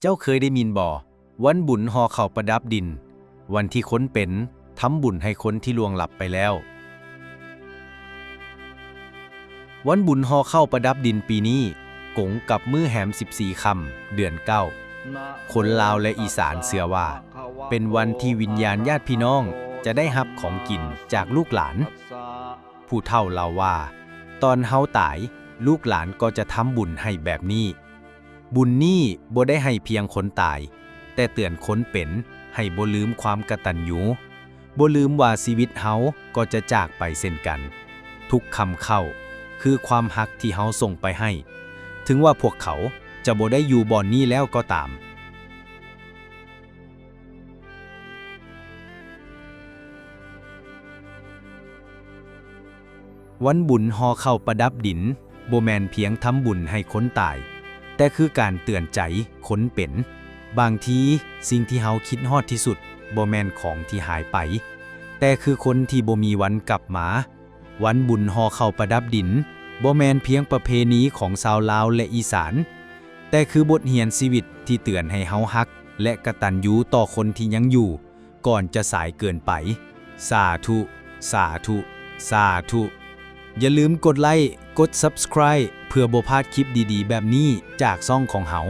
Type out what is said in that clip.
เจ้าเคยได้ยินบ่วันบุญห่อข้าวประดับดินวันที่คนเป็นทำบุญให้คนที่ล่วงลับไปแล้ววันบุญห่อข้าวประดับดินปีนี้กงกับมื้อแหม14ค่ำเดือน9คนลาวและอีสานเชื่อว่าเป็นวันที่วิญญาณญาติพี่น้องจะได้รับของกินจากลูกหลานผู้เฒ่าเล่าว่าตอนเฮาตายลูกหลานก็จะทำบุญให้แบบนี้บุญนี้บ่ได้ให้เพียงคนตายแต่เตือนคนเป็นให้บ่ลืมความกตัญญูบ่ลืมว่าชีวิตเฮาก็จะจากไปเช่นกันทุกคำเข้าคือความฮักที่เฮาส่งไปให้ถึงว่าพวกเขาจะบ่ได้อยู่บ่อนนี้แล้วก็ตามวันบุญห่อข้าวประดับดินบ่แม่นเพียงทำบุญให้คนตายแต่คือการเตือนใจคนเป็นบางทีสิ่งที่เฮาคิดฮอดที่สุดบ่แม่นของที่หายไปแต่คือคนที่บ่มีวันกลับมาวันบุญห่อข้าวประดับดินบ่แม่นเพียงประเพณีของชาวลาวและอีสานแต่คือบทเรียนชีวิตที่เตือนให้เฮาฮักและกตัญญูต่อคนที่ยังอยู่ก่อนจะสายเกินไปสาธุสาธุสาธุอย่าลืมกดไลค์กด Subscribe เพื่อบ่พลาดคลิปดีๆแบบนี้จากช่องของเฮา